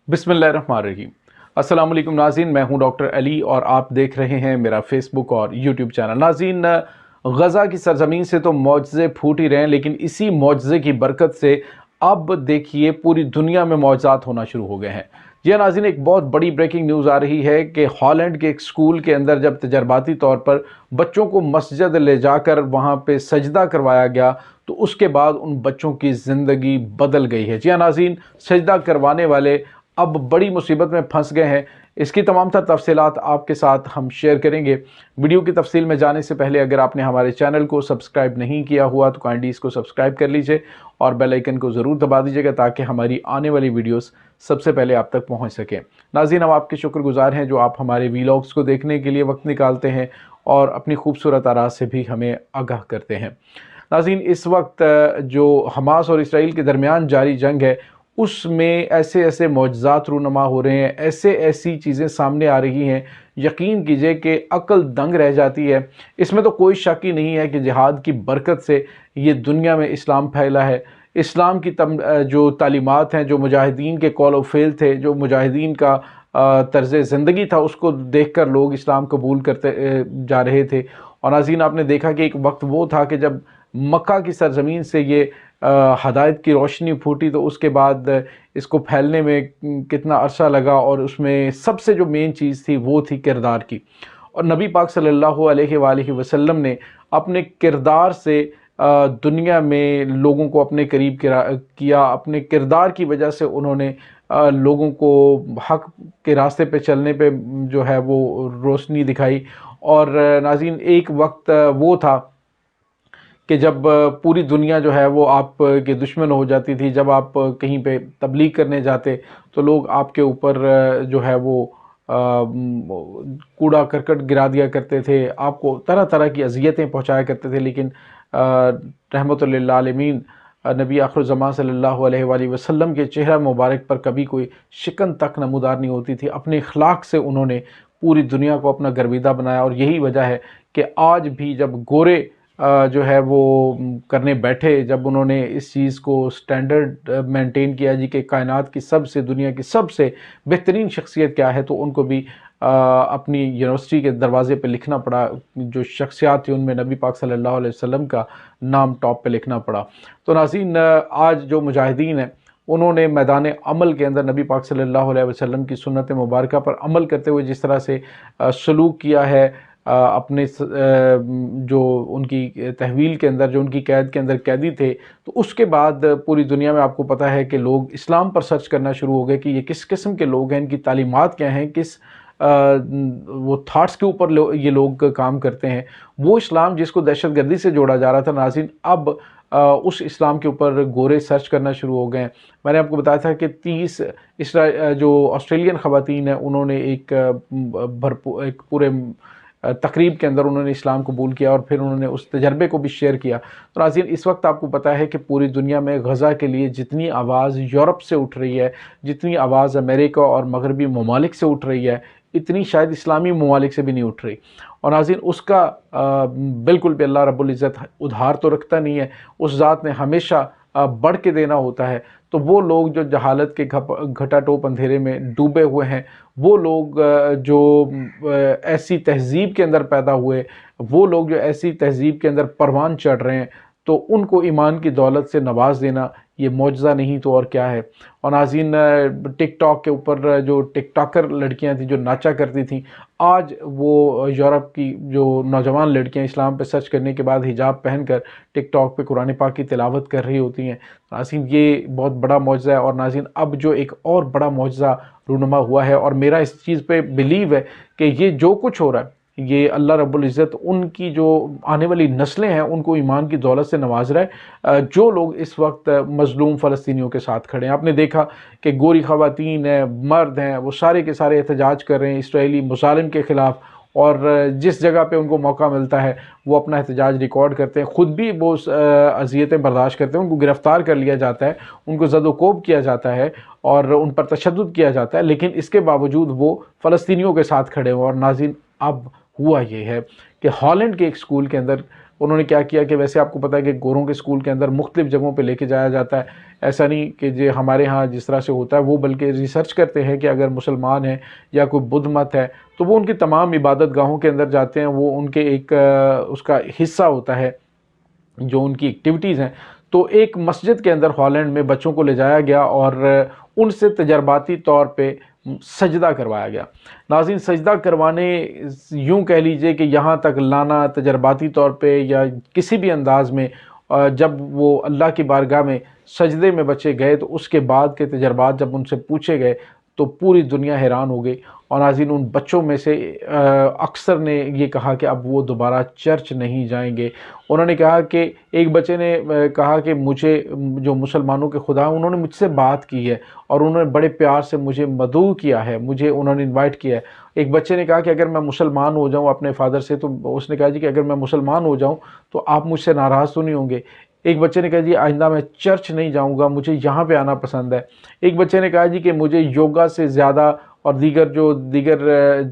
बिस्मिल्लाहिर्रहमानिर्रहीम। अस्सलाम वालेकुम नाज़रीन, मैं हूं डॉक्टर अली और आप देख रहे हैं मेरा फेसबुक और यूट्यूब चैनल। नाज़रीन, गज़ा की सरज़मीन से तो मौजज़े फूट ही रहे हैं, लेकिन इसी मौजज़े की बरकत से अब देखिए पूरी दुनिया में मौजज़ात होना शुरू हो गए हैं। जी हाँ नाज़रीन, एक बहुत बड़ी ब्रेकिंग न्यूज़ आ रही है कि हॉलैंड के एक स्कूल के अंदर जब तजर्बाती तौर पर बच्चों को मस्जिद ले जाकर वहाँ पे सजदा करवाया गया, तो उसके बाद उन बच्चों की ज़िंदगी बदल गई है। जी हाँ नाज़रीन, सजदा करवाने वाले अब बड़ी मुसीबत में फंस गए हैं। इसकी तमाम तर तफसीलात आपके साथ हम शेयर करेंगे। वीडियो की तफसील में जाने से पहले अगर आपने हमारे चैनल को सब्सक्राइब नहीं किया हुआ तो काइंडली इसको सब्सक्राइब कर लीजिए और बेल आइकन को ज़रूर दबा दीजिएगा ताकि हमारी आने वाली वीडियोस सबसे पहले आप तक पहुंच सकें। नाज़रीन, हम आपके शुक्रगुजार हैं जो आप हमारे वीलॉग्स को देखने के लिए वक्त निकालते हैं और अपनी खूबसूरत आराज़ से भी हमें आगाह करते हैं। नाज़रीन, इस वक्त जो हमास और इसराइल के दरमियान जारी जंग है उसमें ऐसे ऐसे मौजज़ात रूनुमा हो रहे हैं, ऐसी चीज़ें सामने आ रही हैं, यकीन कीजिए कि अक्ल दंग रह जाती है। इसमें तो कोई शक ही नहीं है कि जिहाद की बरकत से ये दुनिया में इस्लाम फैला है। इस्लाम की जो तालीमात हैं, जो मुजाहिदीन के कौल व फ़ेल थे, जो मुजाहिदीन का तर्ज़ ज़िंदगी था, उसको देखकर लोग इस्लाम कबूल करते जा रहे थे। और नाज़रीन, आपने देखा कि एक वक्त वो था कि जब मक्का की सरज़मीन से ये हदायत की रोशनी फूटी, तो उसके बाद इसको फैलने में कितना अरसा लगा और उसमें सबसे जो मेन चीज़ थी वो थी किरदार की। और नबी पाक सल्लल्लाहु अलैहि वसल्लम ने अपने किरदार से दुनिया में लोगों को अपने करीब किया। अपने किरदार की वजह से उन्होंने लोगों को हक़ के रास्ते पे चलने पे जो है वो रोशनी दिखाई। और नाज़रीन, एक वक्त वो था कि जब पूरी दुनिया जो है वो आप के दुश्मन हो जाती थी। जब आप कहीं पे तबलीग करने जाते तो लोग आपके ऊपर जो है वो कूड़ा करकट गिरा दिया करते थे, आपको तरह तरह की अजियतें पहुंचाया करते थे। लेकिन रहमतुल लिल आलमीन नबी आखिर ज़मान सल्लल्लाहु अलैहि वसल्लम के चेहरा मुबारक पर कभी कोई शिकन तक नमूदार नहीं होती थी। अपने अखलाक से उन्होंने पूरी दुनिया को अपना गर्विदा बनाया। और यही वजह है कि आज भी जब गोरे जो है वो करने बैठे, जब उन्होंने इस चीज़ को स्टैंडर्ड मेंटेन किया जी कि कायनात की सबसे, दुनिया की सबसे बेहतरीन शख्सियत क्या है, तो उनको भी अपनी यूनिवर्सिटी के दरवाज़े पे लिखना पड़ा। जो शख्सियात थी उनमें नबी पाक सल्लल्लाहु अलैहि वसल्लम का नाम टॉप पे लिखना पड़ा। तो नाज़रीन, आज जो मुजाहिदीन हैं उन्होंने मैदान अमल के अंदर नबी पाक सल्लल्लाहु अलैहि वसल्लम की सुन्नत मुबारका पर अमल करते हुए जिस तरह से सलूक किया है, अपने जो उनकी तहवील के अंदर, जो उनकी कैद के अंदर कैदी थे, तो उसके बाद पूरी दुनिया में आपको पता है कि लोग इस्लाम पर सर्च करना शुरू हो गए कि ये किस किस्म के लोग हैं, इनकी तालीमात क्या हैं, किस वो थाट्स के ऊपर ये लोग काम करते हैं। वो इस्लाम जिसको दहशतगर्दी से जोड़ा जा रहा था नाज़रीन, अब उस इस्लाम के ऊपर गोरे सर्च करना शुरू हो गए हैं। मैंने आपको बताया था कि 30 जो ऑस्ट्रेलियन ख़वातीन हैं उन्होंने एक पूरे तकरीब के अंदर उन्होंने इस्लाम कबूल किया और फिर उन्होंने उस तजर्बे को भी शेयर किया। तो नाज़रीन, इस वक्त आपको पता है कि पूरी दुनिया में गज़ा के लिए जितनी आवाज़ यूरोप से उठ रही है, जितनी आवाज़ अमेरिका और मगरबी ममालिक से उठ रही है, इतनी शायद इस्लामी ममालिक से भी नहीं उठ रही। और नाज़रीन, उसका बिल्कुल भी अल्लाह रब्बुल इज़्ज़त उधार तो रखता नहीं है। उस ज़ात ने हमेशा बढ़ के देना होता है। तो वो लोग जो जहालत के घटाटोप अंधेरे में डूबे हुए हैं, वो लोग जो ऐसी तहज़ीब के अंदर पैदा हुए, वो लोग जो ऐसी तहज़ीब के अंदर परवान चढ़ रहे हैं, तो उनको ईमान की दौलत से नवाज देना ये मौजज़ा नहीं तो और क्या है। और नाज़रीन, टिकटॉक के ऊपर जो टिकटॉकर लड़कियां थी जो नाचा करती थी, आज वो यूरोप की जो नौजवान लड़कियां इस्लाम पे सर्च करने के बाद हिजाब पहनकर टिकटॉक पे कुरान पाक की तिलावत कर रही होती हैं। नाज़रीन, ये बहुत बड़ा मौजज़ा है। और नाज़रीन, अब जो एक और बड़ा मौजज़ा रूनुमा हुआ है, और मेरा इस चीज़ पे बिलीव है कि ये जो कुछ हो रहा है, ये अल्लाह रब्बुल इज़्ज़त उनकी जो आने वाली नस्लें हैं उनको ईमान की दौलत से नवाज रहा है। जो लोग इस वक्त मज़लूम फ़लस्तीनियों के साथ खड़े हैं, आपने देखा कि गोरी ख़वातीन हैं, मर्द हैं, वो सारे के सारे एहतजाज कर रहे हैं इसराइली मुज़ालिम के ख़िलाफ़। और जिस जगह पे उनको मौका मिलता है वो अपना एहतजाज रिकॉर्ड करते हैं, ख़ुद भी वो अज़ियतें बर्दाश्त करते हैं, उनको गिरफ़्तार कर लिया जाता है, उनको ज़द-ओ-कोब किया जाता है और उन पर तशद्दुद किया जाता है, लेकिन इसके बावजूद वो फ़लस्तीनियों के साथ खड़े हुए। और नाज़रीन, अब हुआ ये है कि हॉलैंड के एक स्कूल के अंदर انہوں نے کیا کیا کہ ویسے آپ کو پتہ ہے کہ گوروں کے اسکول کے اندر مختلف جگہوں پہ لے کے جایا جاتا ہے، ایسا نہیں کہ جو ہمارے ہاں جس طرح سے ہوتا ہے، وہ بلکہ ریسرچ کرتے ہیں کہ اگر مسلمان ہیں یا کوئی بدھ مت ہے تو وہ ان کی تمام عبادت گاہوں کے اندر جاتے ہیں، وہ ان کے ایک اس کا حصہ ہوتا ہے جو ان کی ایکٹیویٹیز ہیں۔ تو ایک مسجد کے اندر ہالینڈ میں بچوں کو لے جایا گیا اور ان سے تجرباتی طور پہ سجدہ کروایا گیا۔ ناظرین، سجدہ کروانے یوں کہہ لیجئے کہ یہاں تک لانا تجرباتی طور پہ یا کسی بھی انداز میں، جب وہ اللہ کی بارگاہ میں سجدے میں بچے گئے تو اس کے بعد کے تجربات جب ان سے پوچھے گئے تو پوری دنیا حیران ہو گئی۔ اور ناظرین، ان بچوں میں سے اکثر نے یہ کہا کہ اب وہ دوبارہ چرچ نہیں جائیں گے۔ انہوں نے کہا کہ ایک بچے نے کہا کہ مجھے جو مسلمانوں کے خدا ہیں انہوں نے مجھ سے بات کی ہے اور انہوں نے بڑے پیار سے مجھے مدعو کیا ہے، مجھے انہوں نے انوائٹ کیا ہے۔ ایک بچے نے کہا کہ اگر میں مسلمان ہو جاؤں اپنے فادر سے، تو اس نے کہا جی کہ اگر میں مسلمان ہو جاؤں تو آپ مجھ سے ناراض تو نہیں ہوں گے؟ ایک بچے نے کہا جی آئندہ میں چرچ نہیں جاؤں گا، مجھے یہاں پہ آنا پسند ہے۔ ایک بچے نے کہا جی کہ مجھے یوگا سے زیادہ اور دیگر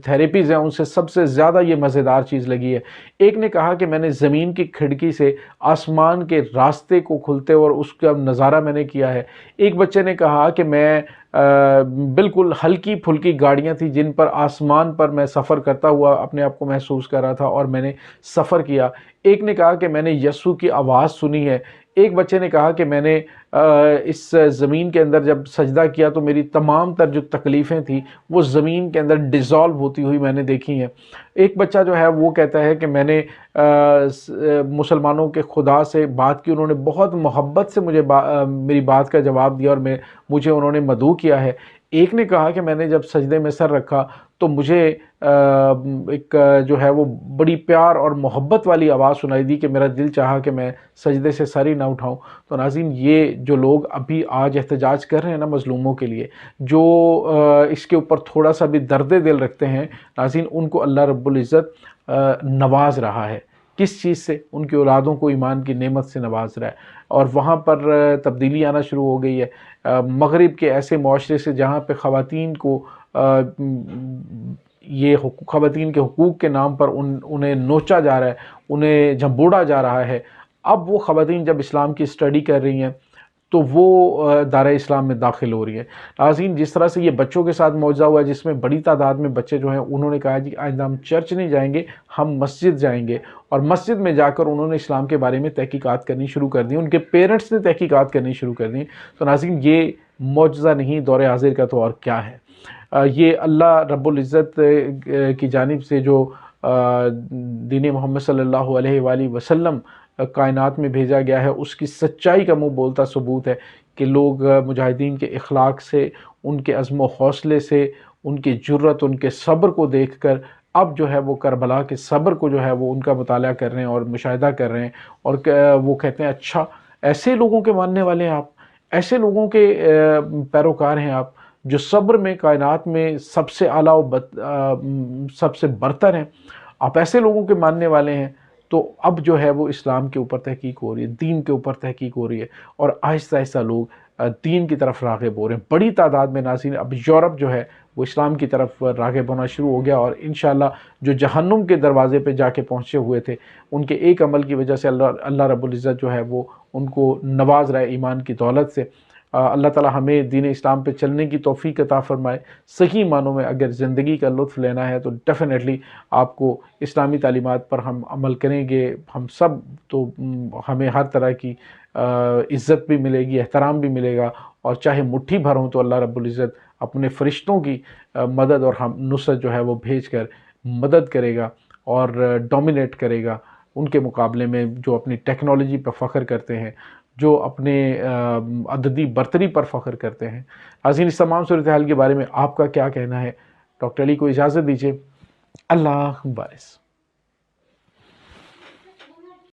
تھیراپیز ہیں ان سے سب سے زیادہ یہ مزیدار چیز لگی ہے۔ ایک نے کہا کہ میں نے زمین کی کھڑکی سے آسمان کے راستے کو کھلتے اور اس کا نظارہ میں نے کیا ہے۔ ایک بچے نے کہا کہ میں بالکل ہلکی پھلکی گاڑیاں تھیں جن پر آسمان پر میں سفر کرتا ہوا اپنے آپ کو محسوس کر رہا تھا اور میں نے سفر کیا۔ ایک نے کہا کہ میں نے یسوع کی آواز سنی ہے۔ ایک بچے نے کہا کہ میں نے اس زمین کے اندر جب سجدہ کیا تو میری تمام تر جو تکلیفیں تھیں وہ زمین کے اندر ڈیزالو ہوتی ہوئی میں نے دیکھی ہیں۔ ایک بچہ جو ہے وہ کہتا ہے کہ میں نے مسلمانوں کے خدا سے بات کی، انہوں نے بہت محبت سے مجھے میری بات کا جواب دیا اور مجھے انہوں نے مدعو کیا ہے۔ ایک نے کہا کہ میں نے جب سجدے میں سر رکھا تو مجھے ایک جو ہے وہ بڑی پیار اور محبت والی آواز سنائی دی کہ میرا دل چاہا کہ میں سجدے سے سر ہی نہ اٹھاؤں۔ تو ناظرین، یہ جو لوگ ابھی آج احتجاج کر رہے ہیں نا مظلوموں کے لیے، جو اس کے اوپر تھوڑا سا بھی درد دل رکھتے ہیں، ناظرین ان کو اللہ رب العزت نواز رہا ہے۔ کس چیز سے؟ ان کی اولادوں کو ایمان کی نعمت سے نواز رہا ہے، اور وہاں پر تبدیلی آنا شروع ہو گئی ہے۔ مغرب کے ایسے معاشرے سے جہاں پہ خواتین کو یہ خواتین کے حقوق کے نام پر انہیں نوچا جا رہا ہے، انہیں جھمبوڑا جا رہا ہے، اب وہ خواتین جب اسلام کی اسٹڈی کر رہی ہیں تو وہ دار اسلام میں داخل ہو رہی ہے۔ ناظرین، جس طرح سے یہ بچوں کے ساتھ معجزہ ہوا ہے جس میں بڑی تعداد میں بچے جو ہیں انہوں نے کہا جی آئندہ ہم چرچ نہیں جائیں گے، ہم مسجد جائیں گے، اور مسجد میں جا کر انہوں نے اسلام کے بارے میں تحقیقات کرنی شروع کر دی، ان کے پیرنٹس نے تحقیقات کرنی شروع کر دی۔ تو ناظرین، یہ معجزہ نہیں، دور حاضر کا تو اور کیا ہے۔ یہ اللہ رب العزت کی جانب سے جو دین محمد صلی اللہ علیہ وآلہ وسلم کائنات میں بھیجا گیا ہے اس کی سچائی کا منہ بولتا ثبوت ہے کہ لوگ مجاہدین کے اخلاق سے، ان کے عزم و حوصلے سے، ان کی جرت، ان کے صبر کو دیکھ کر اب جو ہے وہ کربلا کے صبر کو جو ہے وہ ان کا مطالعہ کر رہے ہیں اور مشاہدہ کر رہے ہیں، اور وہ کہتے ہیں اچھا ایسے لوگوں کے ماننے والے ہیں آپ، ایسے لوگوں کے پیروکار ہیں آپ جو صبر میں کائنات میں سب سے اعلیٰ و سب سے برتر ہیں، آپ ایسے لوگوں کے ماننے والے ہیں۔ تو اب جو ہے وہ اسلام کے اوپر تحقیق ہو رہی ہے، دین کے اوپر تحقیق ہو رہی ہے، اور آہستہ آہستہ لوگ دین کی طرف راغب ہو رہے ہیں۔ بڑی تعداد میں ناظرین اب یورپ جو ہے وہ اسلام کی طرف راغب ہونا شروع ہو گیا، اور انشاءاللہ جو جہنم کے دروازے پہ جا کے پہنچے ہوئے تھے ان کے ایک عمل کی وجہ سے اللہ رب العزت جو ہے وہ ان کو نواز رہا ہے ایمان کی دولت سے۔ اللہ تعالی ہمیں دین اسلام پہ چلنے کی توفیق عطا فرمائے۔ صحیح معنوں میں اگر زندگی کا لطف لینا ہے تو ڈیفینیٹلی آپ کو اسلامی تعلیمات پر ہم عمل کریں گے، ہم سب تو ہمیں ہر طرح کی عزت بھی ملے گی، احترام بھی ملے گا، اور چاہے مٹھی بھر ہوں تو اللہ رب العزت اپنے فرشتوں کی مدد اور ہم نصرت جو ہے وہ بھیج کر مدد کرے گا اور ڈومینیٹ کرے گا ان کے مقابلے میں جو اپنی ٹیکنالوجی پر فخر کرتے ہیں، جو اپنے عددی برتری پر فخر کرتے ہیں۔ ناظرین، اس تمام صورتحال کے بارے میں آپ کا کیا کہنا ہے؟ ڈاکٹر علی کو اجازت دیجیے، اللہ حافظ۔